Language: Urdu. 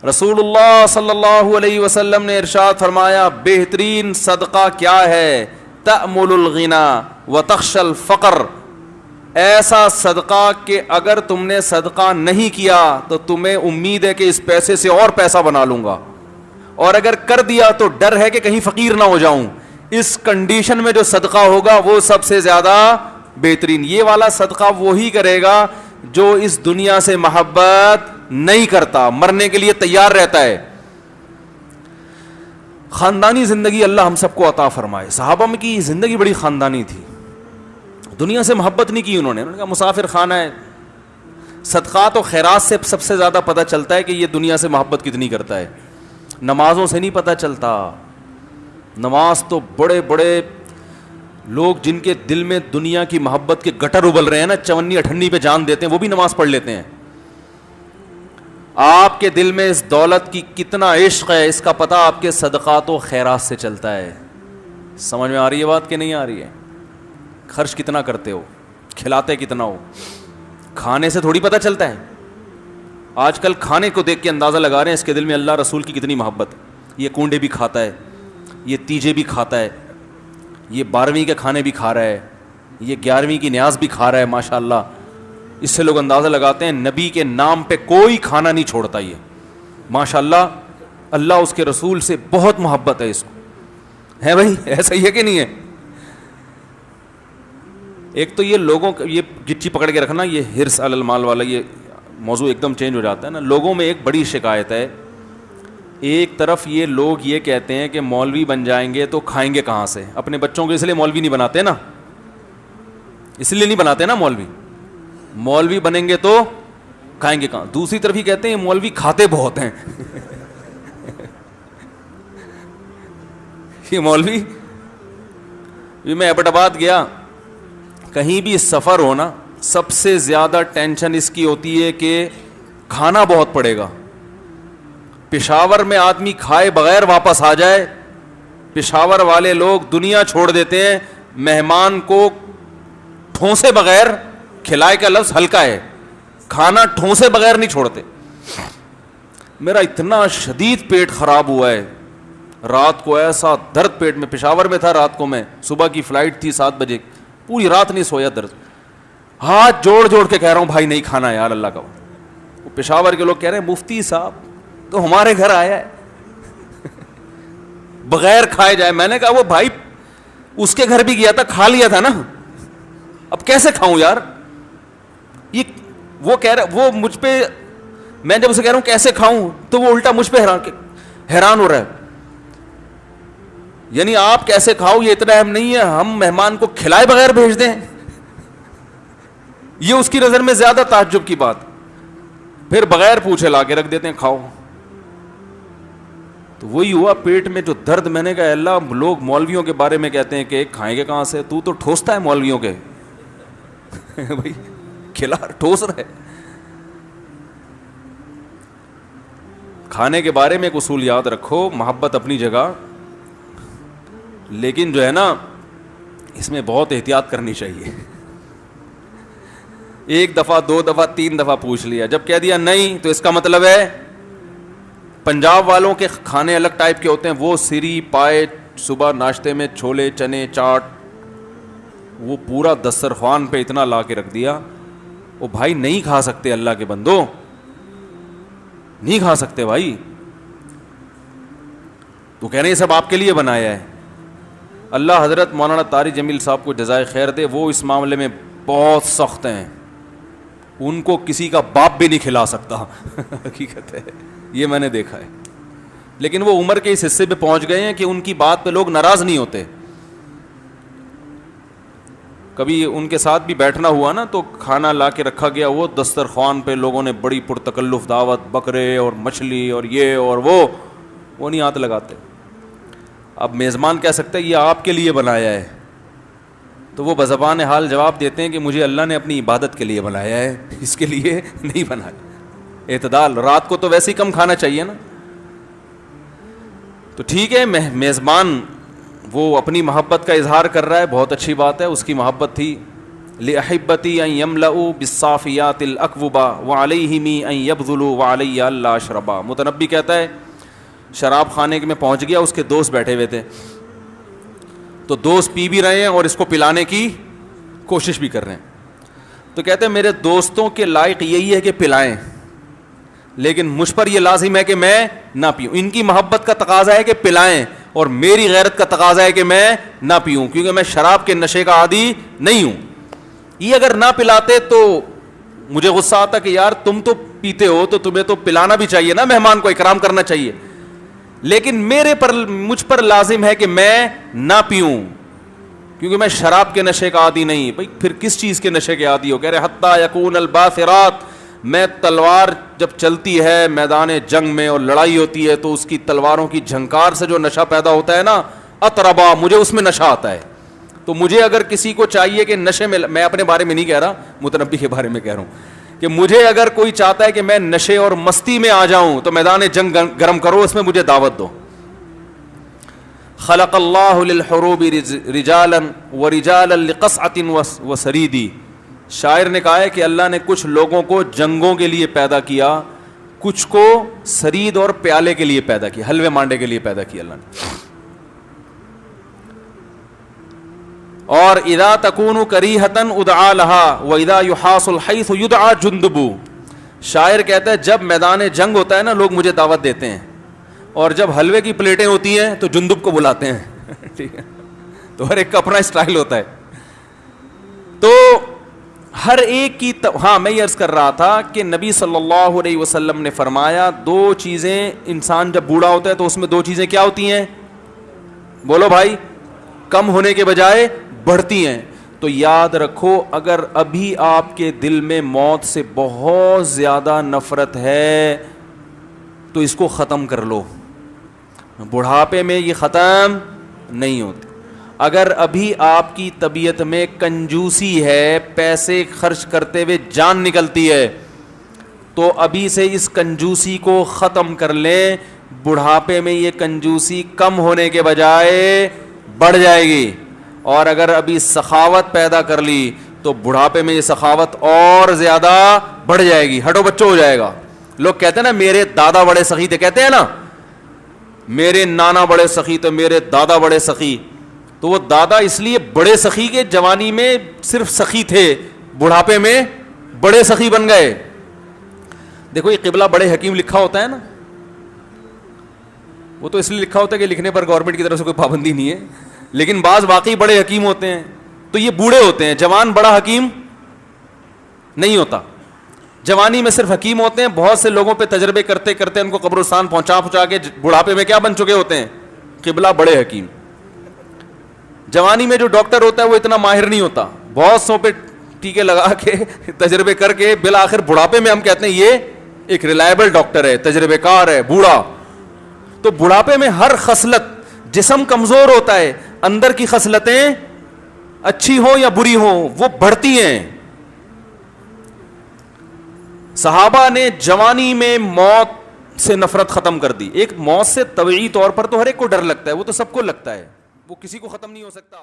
رسول اللہ صلی اللہ علیہ وسلم نے ارشاد فرمایا بہترین صدقہ کیا ہے؟ تأمل الغنا وتخشى الفقر، ایسا صدقہ کہ اگر تم نے صدقہ نہیں کیا تو تمہیں امید ہے کہ اس پیسے سے اور پیسہ بنا لوں گا، اور اگر کر دیا تو ڈر ہے کہ کہیں فقیر نہ ہو جاؤں۔ اس کنڈیشن میں جو صدقہ ہوگا وہ سب سے زیادہ بہترین۔ یہ والا صدقہ وہی کرے گا جو اس دنیا سے محبت نہیں کرتا، مرنے کے لیے تیار رہتا ہے۔ خاندانی زندگی اللہ ہم سب کو عطا فرمائے۔ صحابہ میں کی زندگی بڑی خاندانی تھی، دنیا سے محبت نہیں کی انہوں نے کہا مسافر خانہ ہے۔ صدقات و خیرات سے سب سے زیادہ پتہ چلتا ہے کہ یہ دنیا سے محبت کتنی کرتا ہے، نمازوں سے نہیں پتہ چلتا۔ نماز تو بڑے بڑے لوگ جن کے دل میں دنیا کی محبت کے گٹر ابل رہے ہیں نا، چونی اٹھنی پہ جان دیتے ہیں، وہ بھی نماز پڑھ لیتے ہیں۔ آپ کے دل میں اس دولت کی کتنا عشق ہے اس کا پتہ آپ کے صدقات و خیرات سے چلتا ہے۔ سمجھ میں آ رہی ہے بات کہ نہیں آ رہی ہے؟ خرچ کتنا کرتے ہو، کھلاتے کتنا ہو، کھانے سے تھوڑی پتہ چلتا ہے۔ آج کل کھانے کو دیکھ کے اندازہ لگا رہے ہیں اس کے دل میں اللہ رسول کی کتنی محبت۔ یہ کونڈے بھی کھاتا ہے، یہ تیجے بھی کھاتا ہے، یہ 12ویں کے کھانے بھی کھا رہا ہے، یہ 11ویں کی نیاز بھی کھا رہا ہے، ماشاءاللہ۔ اس سے لوگ اندازہ لگاتے ہیں نبی کے نام پہ کوئی کھانا نہیں چھوڑتا یہ، ماشاءاللہ۔ اللہ اس کے رسول سے بہت محبت ہے اس کو، ہے بھائی؟ ایسا ہی ہے کہ نہیں ہے؟ ایک تو یہ لوگوں کا یہ گچی پکڑ کے رکھنا، یہ حرص علی المال والا، یہ موضوع ایک دم چینج ہو جاتا ہے نا۔ لوگوں میں ایک بڑی شکایت ہے، ایک طرف یہ لوگ یہ کہتے ہیں کہ مولوی بن جائیں گے تو کھائیں گے کہاں سے؟ اپنے بچوں کو اس لیے مولوی نہیں بناتے نا، اس لیے نہیں بناتے نا مولوی بنیں گے تو کھائیں گے کہاں۔ دوسری طرف ہی کہتے ہیں مولوی کھاتے بہت ہیں یہ مولوی، میں ایبٹ آباد گیا، کہیں بھی سفر ہو نا، سب سے زیادہ ٹینشن اس کی ہوتی ہے کہ کھانا بہت پڑے گا۔ پشاور میں آدمی کھائے بغیر واپس آ جائے، پشاور والے لوگ دنیا چھوڑ دیتے ہیں، مہمان کو ٹھونسے بغیر، کھلائے کا لفظ ہلکا ہے، کھانا ٹھونسے بغیر نہیں چھوڑتے۔ میرا اتنا شدید پیٹ خراب ہوا ہے، رات کو ایسا درد پیٹ میں، پشاور میں تھا رات کو، میں صبح کی فلائٹ تھی 7 بجے، پوری رات نہیں سویا، درد، ہاتھ جوڑ جوڑ کے کہہ رہا ہوں بھائی نہیں کھانا یار اللہ کا۔ وہ پشاور کے لوگ کہہ رہے ہیں مفتی صاحب تو ہمارے گھر آیا ہے بغیر کھائے جائے۔ میں نے کہا وہ بھائی اس کے گھر بھی گیا تھا، کھا لیا تھا نا، اب کیسے کھاؤں یار؟ یہ وہ کہہ رہا، وہ مجھ پہ، میں جب اسے کہہ رہا ہوں کیسے کھاؤں تو وہ الٹا مجھ پہ حیران ہو رہا ہے، یعنی آپ کیسے کھاؤ یہ اتنا اہم نہیں ہے، ہم مہمان کو کھلائے بغیر بھیج دیں، یہ اس کی نظر میں زیادہ تعجب کی بات۔ پھر بغیر پوچھے لا کے رکھ دیتے ہیں کھاؤ۔ تو وہی ہوا پیٹ میں جو درد۔ میں نے کہا اللہ، لوگ مولویوں کے بارے میں کہتے ہیں کہ کھائیں گے کہاں سے، تو ٹھوستا ہے مولویوں کے بھائی، کھلا ٹھوس رہے۔ کھانے کے بارے میں ایک اصول یاد رکھو، محبت اپنی جگہ، لیکن جو ہے نا اس میں بہت احتیاط کرنی چاہیے۔ ایک دفعہ، 2 دفعہ، 3 دفعہ پوچھ لیا، جب کہہ دیا نہیں تو اس کا مطلب ہے پنجاب والوں کے کھانے الگ ٹائپ کے ہوتے ہیں، وہ سری پائے، صبح ناشتے میں چھولے چنے چاٹ، وہ پورا دسترخوان پہ اتنا لا کے رکھ دیا۔ وہ بھائی نہیں کھا سکتے، اللہ کے بندو نہیں کھا سکتے بھائی، تو کہہ رہے ہیں یہ سب آپ کے لیے بنایا ہے۔ اللہ حضرت مولانا طارق جمیل صاحب کو جزائے خیر دے، وہ اس معاملے میں بہت سخت ہیں، ان کو کسی کا باپ بھی نہیں کھلا سکتا حقیقت ہے، یہ میں نے دیکھا ہے۔ لیکن وہ عمر کے اس حصے پہ پہنچ گئے ہیں کہ ان کی بات پہ لوگ ناراض نہیں ہوتے۔ کبھی ان کے ساتھ بھی بیٹھنا ہوا نا تو کھانا لا کے رکھا گیا، وہ دسترخوان پہ لوگوں نے بڑی پرتکلف دعوت، بکرے اور مچھلی اور یہ اور وہ نہیں ہاتھ لگاتے۔ اب میزبان کہہ سکتا ہے یہ آپ کے لیے بنایا ہے، تو وہ بزبان حال جواب دیتے ہیں کہ مجھے اللہ نے اپنی عبادت کے لیے بنایا ہے، اس کے لیے نہیں بنایا۔ اعتدال، رات کو تو ویسے ہی کم کھانا چاہیے نا۔ تو ٹھیک ہے، میزبان وہ اپنی محبت کا اظہار کر رہا ہے، بہت اچھی بات ہے، اس کی محبت تھی۔ لأحبتی ان یملؤوا بالصافیات الاکوبا وعلیہم ان یبذلوا وعلی الا اشربا. متنبی کہتا ہے شراب خانے میں پہنچ گیا, اس کے دوست بیٹھے ہوئے تھے, تو دوست پی بھی رہے ہیں اور اس کو پلانے کی کوشش بھی کر رہے ہیں. تو کہتے ہیں میرے دوستوں کے لائق یہی ہے کہ پلائیں, لیکن مجھ پر یہ لازم ہے کہ میں نہ پیوں. ان کی محبت کا تقاضا ہے کہ پلائیں, اور میری غیرت کا تقاضا ہے کہ میں نہ پیوں, کیونکہ میں شراب کے نشے کا عادی نہیں ہوں. یہ اگر نہ پلاتے تو مجھے غصہ آتا کہ یار تم تو پیتے ہو تو تمہیں تو پلانا بھی چاہیے نا, مہمان کو اکرام کرنا چاہیے, لیکن مجھ پر لازم ہے کہ میں نہ پیوں کیونکہ میں شراب کے نشے کا عادی نہیں. بھائی پھر کس چیز کے نشے کے عادی ہو؟ کہہ رہے حتی یکون الباثرات, میں تلوار جب چلتی ہے میدان جنگ میں اور لڑائی ہوتی ہے تو اس کی تلواروں کی جھنکار سے جو نشہ پیدا ہوتا ہے نا, اطربا, مجھے اس میں نشہ آتا ہے. تو مجھے اگر کسی کو چاہیے کہ نشے میں اپنے بارے میں نہیں کہہ رہا, متنبی کے بارے میں کہہ رہا ہوں, کہ مجھے اگر کوئی چاہتا ہے کہ میں نشے اور مستی میں آ جاؤں تو میدان جنگ گرم کرو, اس میں مجھے دعوت دو. خلق اللہ للحروب رجالا ورجالا لقصعة وسرید. شاعر نے کہا ہے کہ اللہ نے کچھ لوگوں کو جنگوں کے لیے پیدا کیا, کچھ کو سرید اور پیالے کے لیے پیدا کیا, حلوے مانڈے کے لیے پیدا کیا اللہ نے. اور اذا تکون کریہتا ادعا لها واذا یحاص الحیث یدعا جندب. شاعر کہتا ہے جب میدان جنگ ہوتا ہے نا لوگ مجھے دعوت دیتے ہیں, اور جب حلوے کی پلیٹیں ہوتی ہیں تو جندب کو بلاتے ہیں. ٹھیک ہے, تو ہر ایک کا اپنا اسٹائل ہوتا ہے. تو ہر ایک کی ہاں میں یہ عرض کر رہا تھا کہ نبی صلی اللہ علیہ وسلم نے فرمایا دو چیزیں, انسان جب بوڑھا ہوتا ہے تو اس میں دو چیزیں کیا ہوتی ہیں؟ بولو بھائی, کم ہونے کے بجائے بڑھتی ہیں. تو یاد رکھو اگر ابھی آپ کے دل میں موت سے بہت زیادہ نفرت ہے تو اس کو ختم کر لو, بڑھاپے میں یہ ختم نہیں ہوتی. اگر ابھی آپ کی طبیعت میں کنجوسی ہے, پیسے خرچ کرتے ہوئے جان نکلتی ہے, تو ابھی سے اس کنجوسی کو ختم کر لیں. بڑھاپے میں یہ کنجوسی کم ہونے کے بجائے بڑھ جائے گی. اور اگر ابھی سخاوت پیدا کر لی تو بڑھاپے میں یہ سخاوت اور زیادہ بڑھ جائے گی, ہٹو بچوں ہو جائے گا. لوگ کہتے ہیں نا میرے دادا بڑے سخی تھے, کہتے ہیں نا میرے نانا بڑے سخی تھے, میرے دادا بڑے سخی. تو وہ دادا اس لیے بڑے سخی کے جوانی میں صرف سخی تھے, بڑھاپے میں بڑے سخی بن گئے. دیکھو یہ قبلہ بڑے حکیم لکھا ہوتا ہے نا, وہ تو اس لیے لکھا ہوتا ہے کہ لکھنے پر گورنمنٹ کی طرف سے کوئی پابندی نہیں ہے, لیکن بعض واقعی بڑے حکیم ہوتے ہیں. تو یہ بوڑھے ہوتے ہیں, جوان بڑا حکیم نہیں ہوتا. جوانی میں صرف حکیم ہوتے ہیں, بہت سے لوگوں پہ تجربے کرتے کرتے ان کو قبرستان پہنچا کے بڑھاپے میں کیا بن چکے ہوتے ہیں؟ قبلہ بڑے حکیم. جوانی میں جو ڈاکٹر ہوتا ہے وہ اتنا ماہر نہیں ہوتا, بہت سو پہ ٹیکے لگا کے تجربے کر کے بالآخر بڑھاپے میں ہم کہتے ہیں یہ ایک ریلائبل ڈاکٹر ہے, تجربے کار ہے, بوڑھا. تو بڑھاپے میں ہر خصلت, جسم کمزور ہوتا ہے, اندر کی خصلتیں اچھی ہوں یا بری ہوں وہ بڑھتی ہیں. صحابہ نے جوانی میں موت سے نفرت ختم کر دی. ایک موت سے طبعی طور پر تو ہر ایک کو ڈر لگتا ہے, وہ تو سب کو لگتا ہے, وہ کسی کو ختم نہیں ہو سکتا.